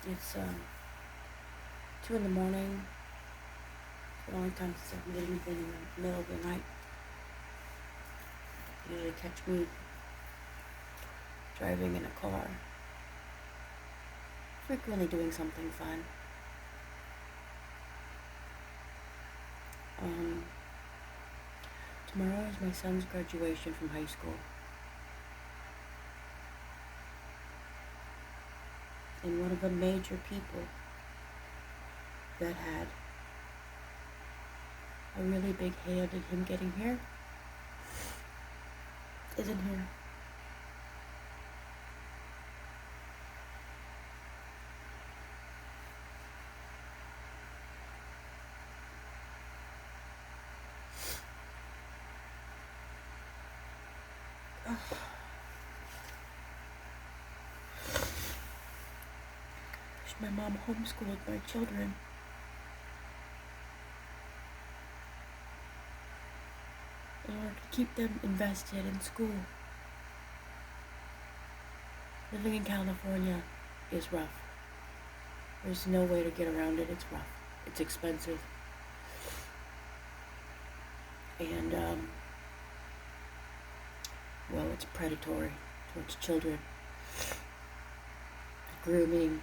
It's 2 in the morning. It's the only time since I've did anything in the middle of the night. You usually catch me driving in a car, frequently doing something fun. Um, Tomorrow is my son's graduation from high school. And one of the major people that had a really big hand in him getting here isn't here. My mom homeschooled my children. In order to keep them invested in school. Living in California is rough. There's no way to get around it. It's rough. It's expensive. And, well, it's predatory towards children. Grooming.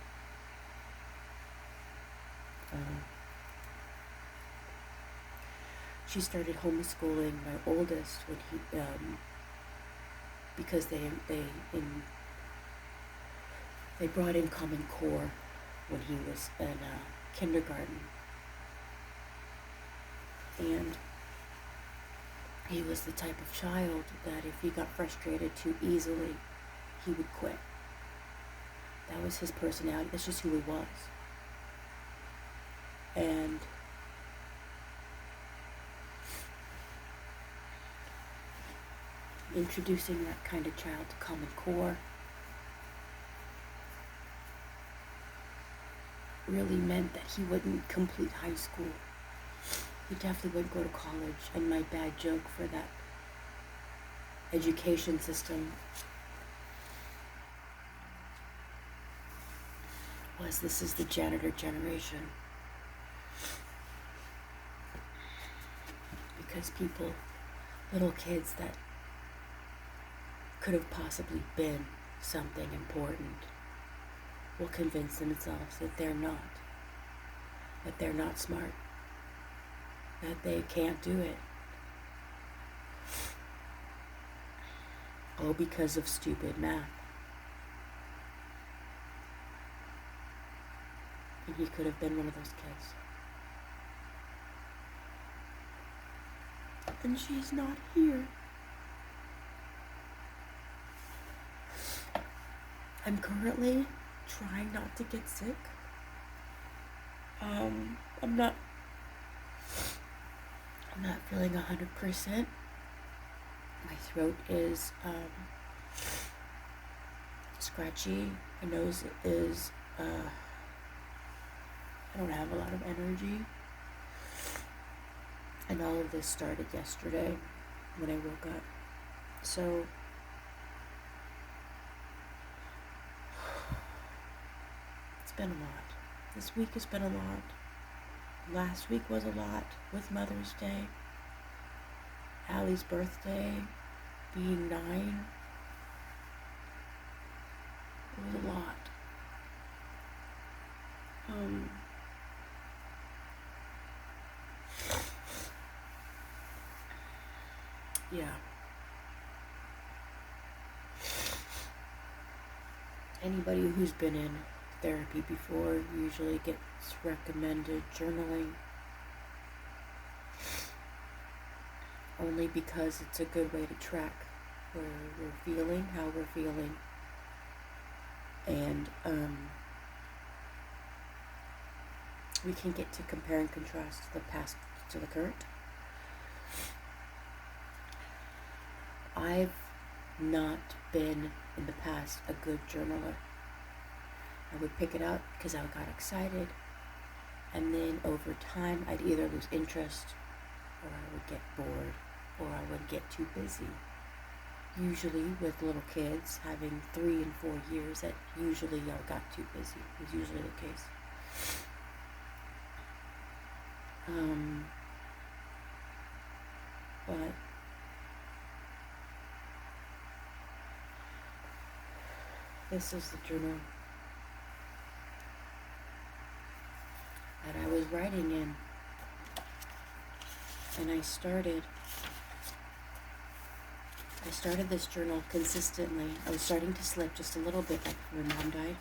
She started homeschooling my oldest when he, because they brought in Common Core when he was in kindergarten, and he was the type of child that if he got frustrated too easily, he would quit. That was his personality. That's just who he was. And introducing that kind of child to Common Core really meant that he wouldn't complete high school. He definitely wouldn't go to college. And my bad joke for that education system was, this is the janitor generation. Because people, little kids that could have possibly been something important, will convince themselves that they're not smart, that they can't do it. All because of stupid math. And he could have been one of those kids. And she's not here. I'm currently trying not to get sick. I'm not feeling 100%. My throat is scratchy. My nose is I don't have a lot of energy. And all of this started yesterday when I woke up. So it's been a lot. This week has been a lot. Last week was a lot with Mother's Day. Allie's birthday, being 9. It was a lot. Yeah. Anybody who's been in therapy before usually gets recommended journaling. Only because it's a good way to track where we're feeling, how we're feeling. And we can get to compare and contrast the past to the current. I've not been, in the past, a good journaler. I would pick it up because I got excited, and then over time I'd either lose interest, or I would get bored, or I would get too busy. usually with little kids having 3 and 4 years, that usually y'all got too busy. Is usually the case. But this is the journal that I was writing in, and I started this journal consistently. I was starting to slip just a little bit after my mom died.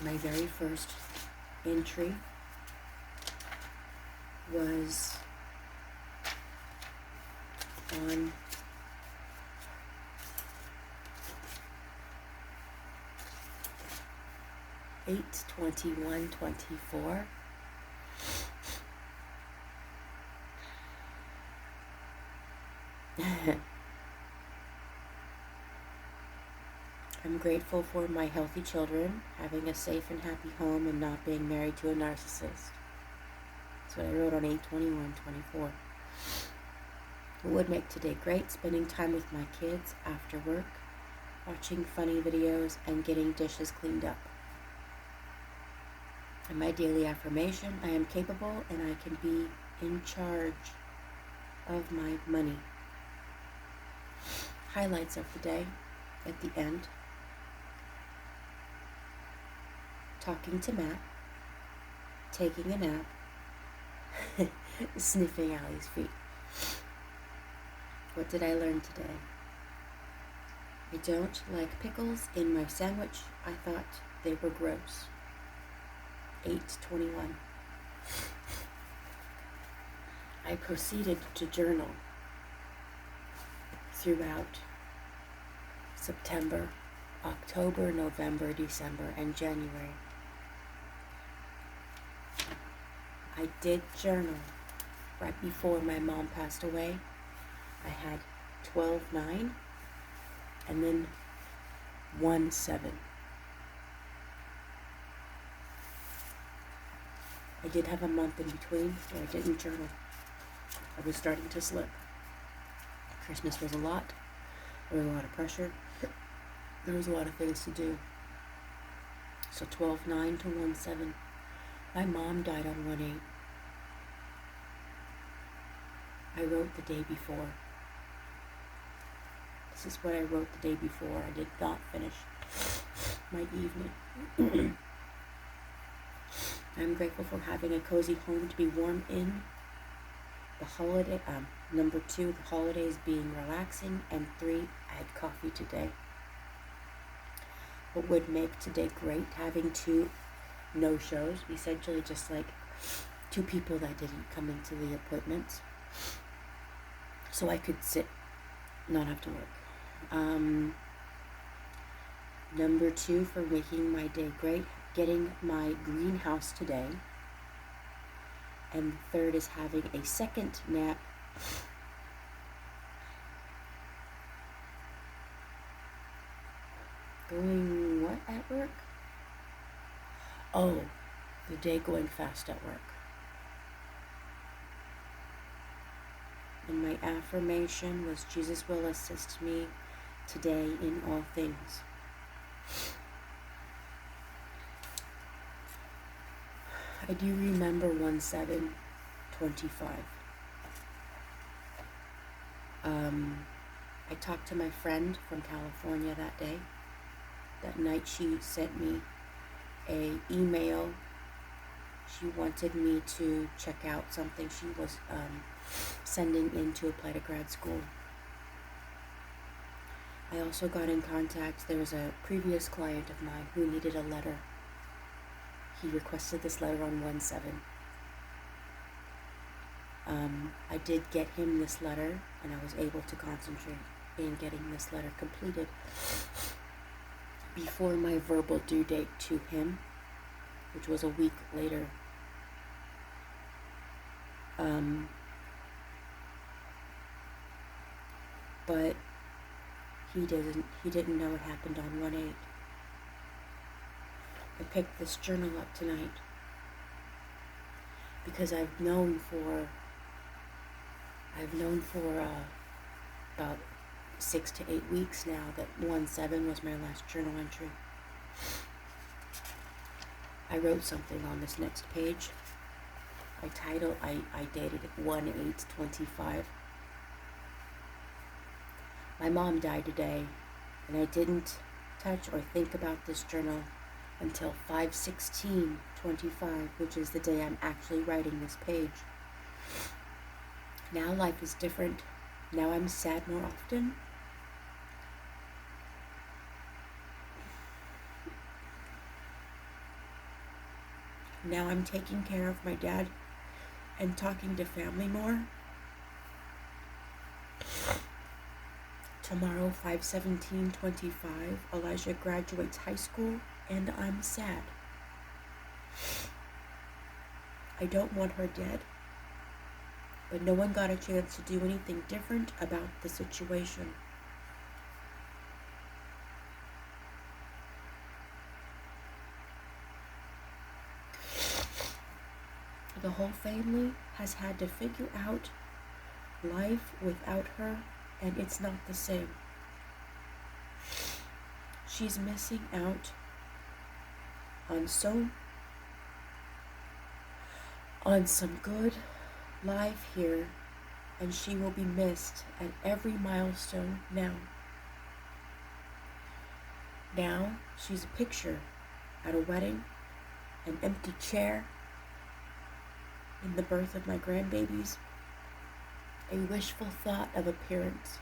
My very first entry was on Eight 21/24. I'm grateful for my healthy children, having a safe and happy home, and not being married to a narcissist. That's what I wrote on 8/21/24. What would make today great? Spending time with my kids after work, watching funny videos, and getting dishes cleaned up. And my daily affirmation: I am capable and I can be in charge of my money. Highlights of the day at the end: talking to Matt, taking a nap, sniffing Allie's feet. What did I learn today? I don't like pickles in my sandwich. I thought they were gross. 8/21. I proceeded to journal throughout September, October, November, December, and January. I did journal right before my mom passed away. I had 12/9 and then 1/7. I did have a month in between where I didn't journal. I was starting to slip. Christmas was a lot. There was a lot of pressure. There was a lot of things to do. So 12/9 to 1/7. My mom died on 1/8. I wrote the day before. This is what I wrote the day before. I did not finish my evening. I'm grateful for having a cozy home to be warm in. The holiday, number 2, the holidays being relaxing, and 3, I had coffee today. What would make today great? Having 2 no-shows, essentially just like 2 people that didn't come into the appointments, so I could sit, not have to work. Number 2 for making my day great: getting my greenhouse today. And the 3rd is having a second nap. Going what at work? Oh, the day going fast at work. And my affirmation was: Jesus will assist me today in all things. I do remember 1/7/25. I talked to my friend from California that day. That night she sent me a email. She wanted me to check out something she was sending in to apply to grad school. I also got in contact. There was a previous client of mine who needed a letter. He requested this letter on 1/7. I did get him this letter, and I was able to concentrate in getting this letter completed before my verbal due date to him, which was a week later. But he didn't know it happened on 1/8. I picked this journal up tonight because I've known for about 6 to 8 weeks now that 1/7 was my last journal entry. I wrote something on this next page. I dated it 1/8/25. My mom died today, and I didn't touch or think about this journal until 5/16/25, which is the day I'm actually writing this page. Now life is different. Now I'm sad more often. Now I'm taking care of my dad and talking to family more. Tomorrow, 5/17/25, Elijah graduates high school, and I'm sad. I don't want her dead, but no one got a chance to do anything different about the situation. The whole family has had to figure out life without her, and it's not the same. She's missing out on some good life here, and she will be missed at every milestone now. Now she's a picture at a wedding, an empty chair in the birth of my grandbabies, a wishful thought of appearance.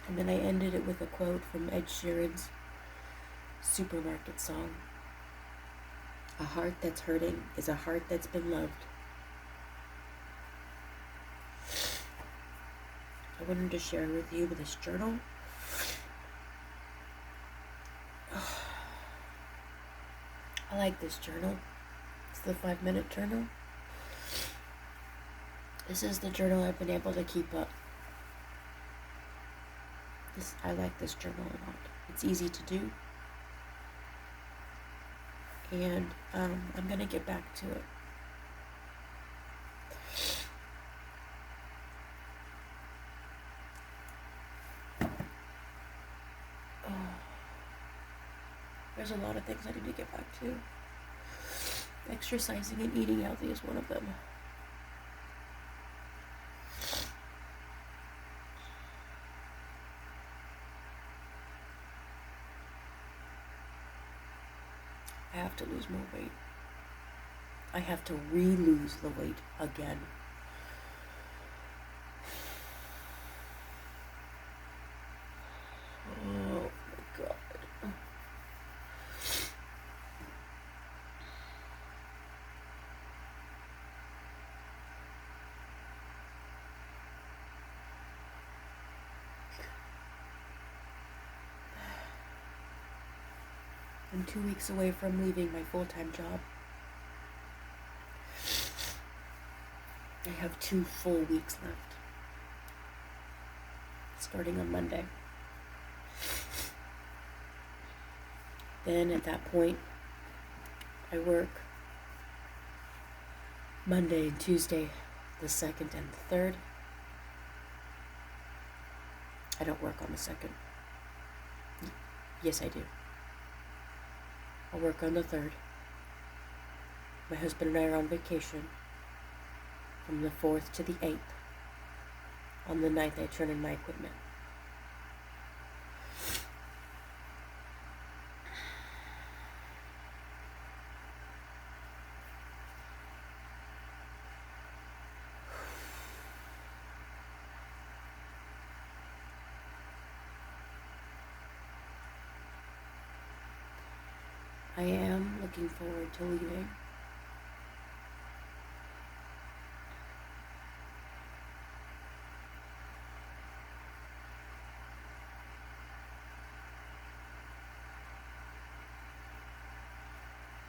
And then I ended it with a quote from Ed Sheeran's Supermarket song. A heart that's hurting is a heart that's been loved. I wanted to share with you this journal. I like this journal. It's the 5-minute journal. This is the journal I've been able to keep up. I like this journal a lot. It's easy to do. And I'm going to get back to it. There's a lot of things I need to get back to. Exercising and eating healthy is one of them. I have to lose more weight. I have to re-lose the weight again. Oh my God. I'm 2 weeks away from leaving my full-time job. I have 2 full weeks left, starting on Monday. Then at that point, I work Monday and Tuesday, the 2nd and the 3rd. I don't work on the 2nd. Yes, I do. I'll work on the 3rd. My husband and I are on vacation from the 4th to the 8th. On the 9th, I turn in my equipment. I am looking forward to leaving.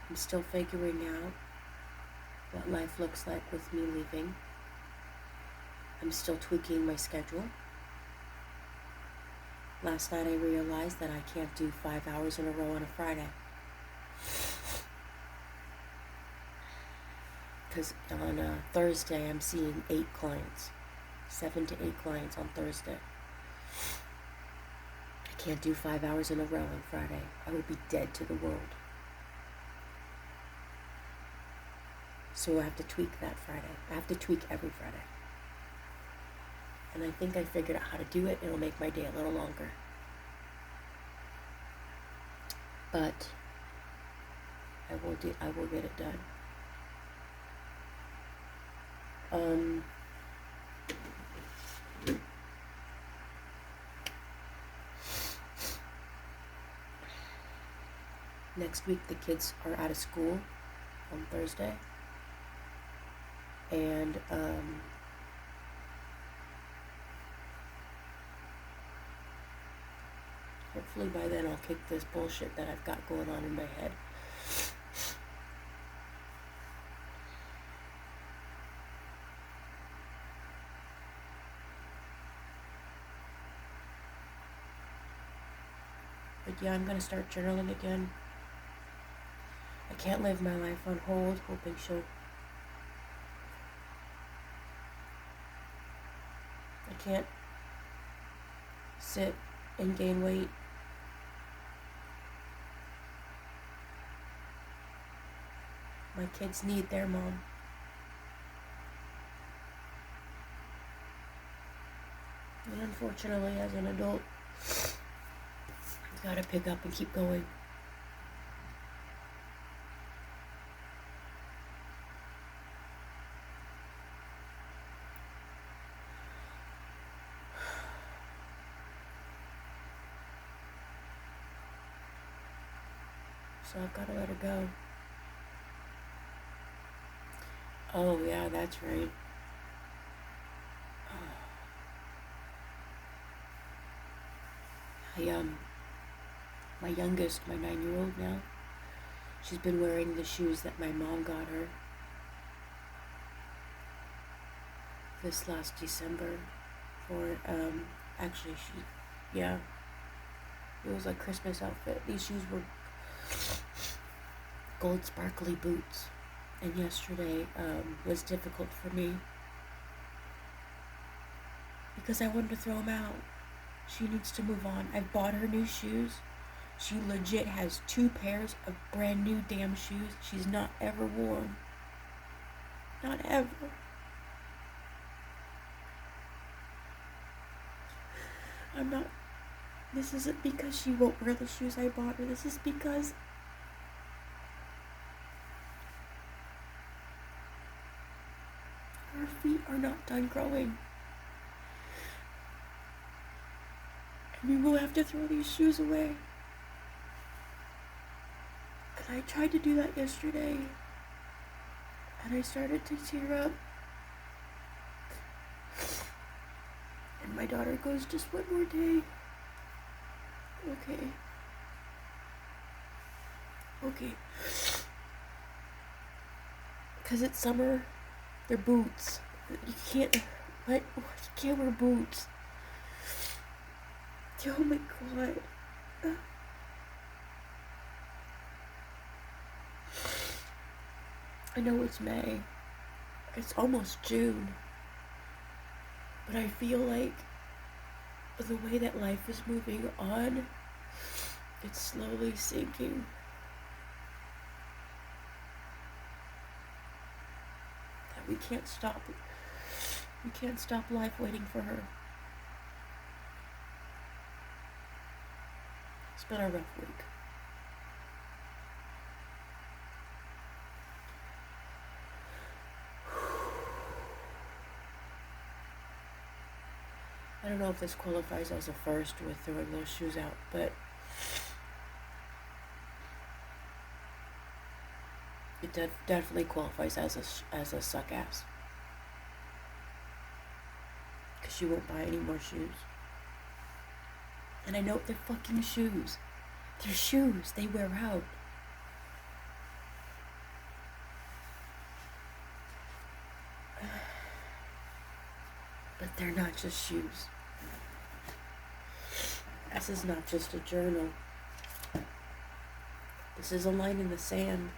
I'm still figuring out what life looks like with me leaving. I'm still tweaking my schedule. Last night I realized that I can't do 5 hours in a row on a Friday. because on Thursday I'm seeing 8 clients, 7 to 8 clients on Thursday. I can't do 5 hours in a row on Friday. I will be dead to the world. So I have to tweak that Friday. I have to tweak every Friday. And I think I figured out how to do it. It'll make my day a little longer. But I will get it done. Next week the kids are out of school on Thursday. And hopefully by then I'll kick this bullshit that I've got going on in my head. But yeah, I'm gonna start journaling again. I can't live my life on hold, hoping she'll... I can't sit and gain weight. My kids need their mom. And unfortunately, as an adult, you gotta pick up and keep going. So I've gotta let her go. Oh yeah, that's right. My youngest, my 9-year-old now, she's been wearing the shoes that my mom got her this last December for, actually it was a Christmas outfit. These shoes were gold sparkly boots. And yesterday was difficult for me because I wanted to throw them out. She needs to move on. I bought her new shoes. She legit has 2 pairs of brand new damn shoes she's not ever worn. Not ever. This isn't because she won't wear the shoes I bought her. This is because her feet are not done growing. And we will have to throw these shoes away. And I tried to do that yesterday. And I started to tear up. And my daughter goes, just one more day. Okay. Because it's summer. They're boots. You can't wear boots. Oh my God. I know it's May. It's almost June. But I feel like the way that life is moving on, it's slowly sinking. That we can't stop life waiting for her. It's been a rough week. I don't know if this qualifies as a first with throwing those shoes out, but it definitely qualifies as a suck ass. Because she won't buy any more shoes. And I know they're fucking shoes. They're shoes. They wear out. But they're not just shoes. This is not just a journal. This is a line in the sand.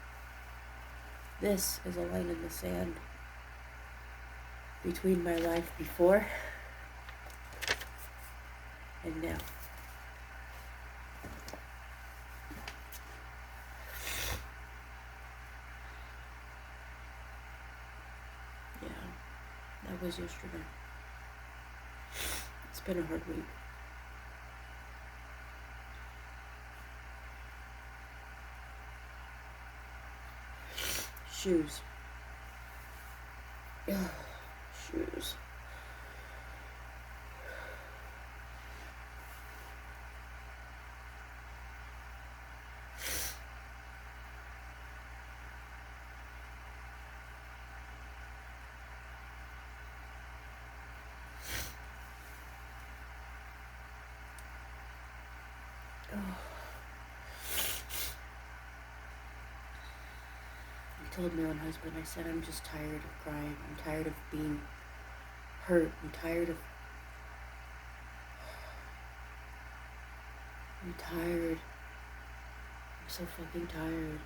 This is a line in the sand between my life before and now. Yeah, that was yesterday. It's been a hard week. Shoes. Ugh, shoes. I told my own husband, I said, I'm just tired of crying. I'm tired of being hurt. I'm tired. I'm so fucking tired.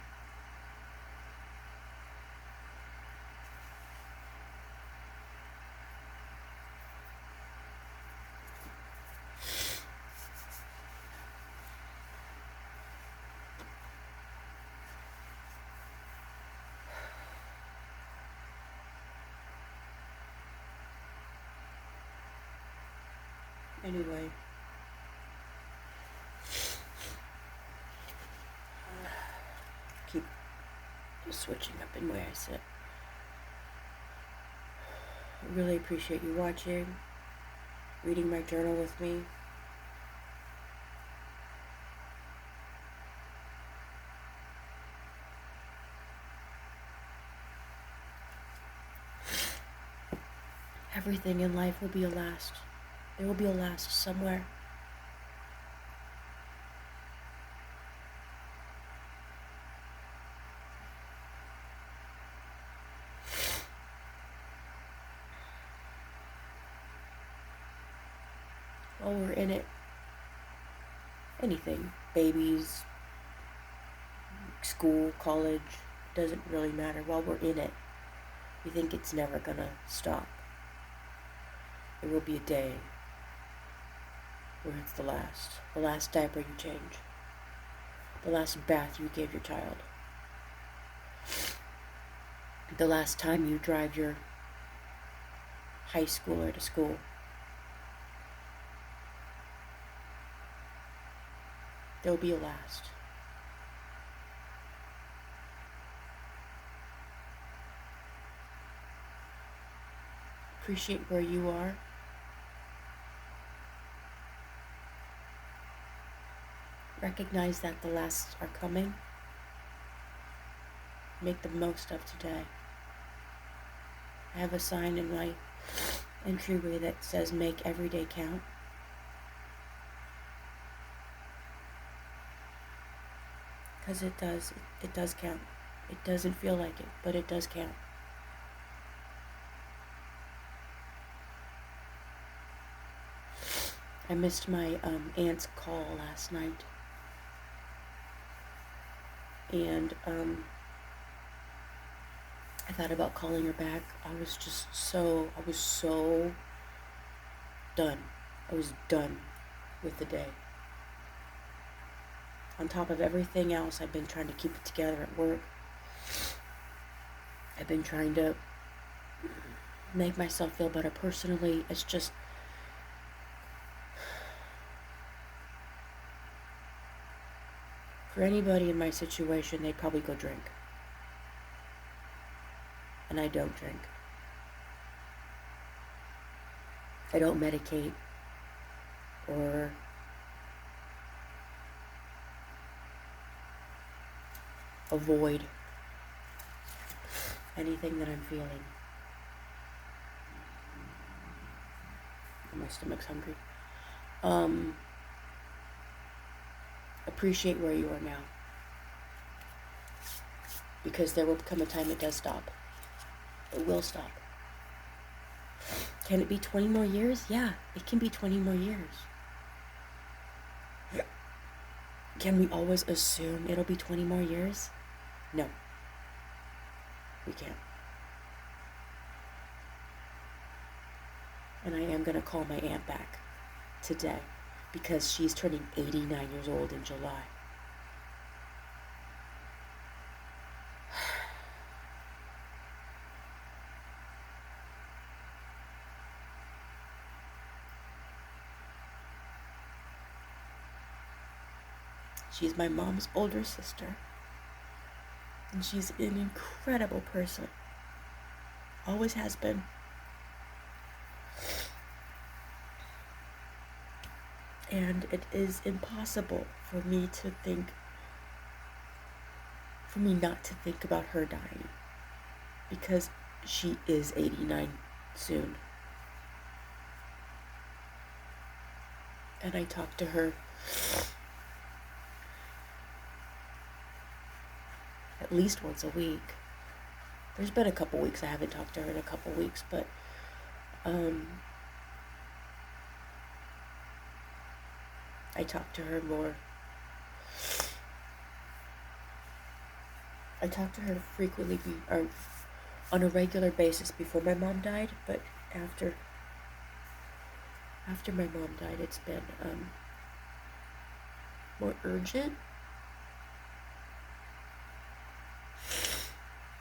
Anyway. Keep just switching up in where I sit. I really appreciate you watching, reading my journal with me. Everything in life will be a last. There will be a last somewhere. While we're in it, anything, babies, school, college, doesn't really matter. While we're in it, we think it's never gonna stop. There will be a day where it's the last diaper you change, the last bath you gave your child, the last time you drive your high schooler to school. There'll be a last. Appreciate where you are. Recognize that the lasts are coming. Make the most of today. I have a sign in my entryway that says make every day count. Because it does count. It doesn't feel like it, but it does count. I missed my aunt's call last night. And I thought about calling her back. I was so done. I was done with the day. On top of everything else, I've been trying to keep it together at work. I've been trying to make myself feel better personally. It's just, for anybody in my situation, they'd probably go drink. And I don't drink. I don't medicate or avoid anything that I'm feeling. My stomach's hungry. Appreciate where you are now. Because there will come a time it does stop. It will stop. Can it be 20 more years? Yeah, it can be 20 more years. Can we always assume it'll be 20 more years? No. We can't. And I am going to call my aunt back today because she's turning 89 years old in July. She's my mom's older sister. And she's an incredible person. Always has been. And it is impossible for me not to think about her dying. Because she is 89 soon. And I talk to her at least once a week. There's been a couple weeks I haven't talked to her in a couple weeks, but I talk to her more. I talked to her frequently, or on a regular basis before my mom died, but after my mom died, it's been more urgent.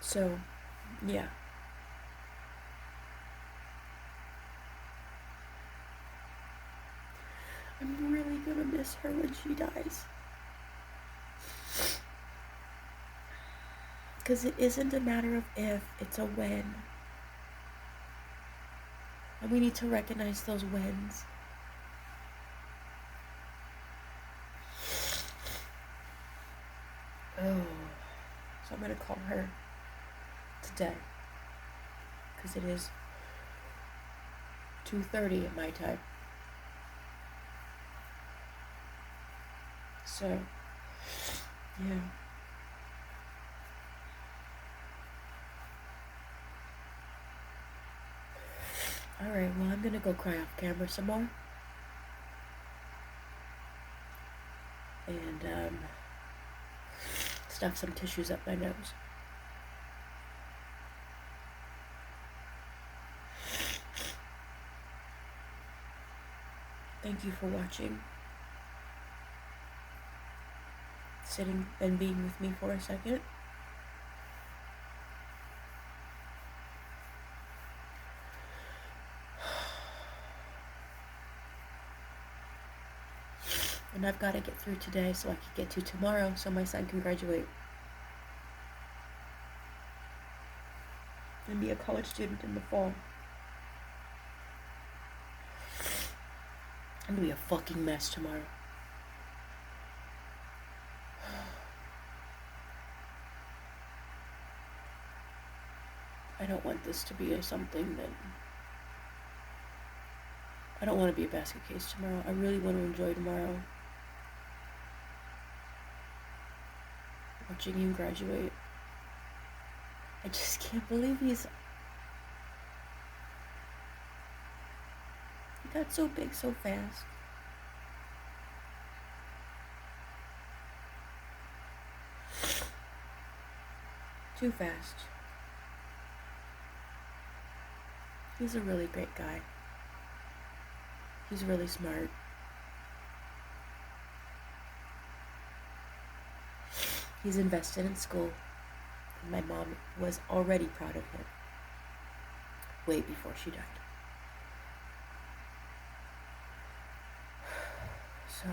So, yeah. I'm really gonna miss her when she dies. Because it isn't a matter of if, it's a when. And we need to recognize those wins. Oh, so I'm gonna call her today. Because it is 2:30 at my time. So, yeah. Alright, well, I'm gonna go cry off camera some more. And, stuff some tissues up my nose. Thank you for watching. Sitting and being with me for a second. And I've got to get through today so I can get to tomorrow so my son can graduate. And be a college student in the fall. I'm gonna be a fucking mess tomorrow. I don't want this to be something that... I don't want to be a basket case tomorrow. I really want to enjoy tomorrow. Watching him graduate. I just can't believe he got so big so fast. Too fast. He's a really great guy. He's really smart. He's invested in school. And my mom was already proud of him. Way before she died. So...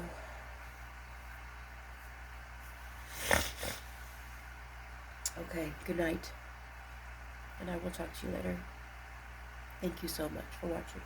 okay, good night. And I will talk to you later. Thank you so much for watching.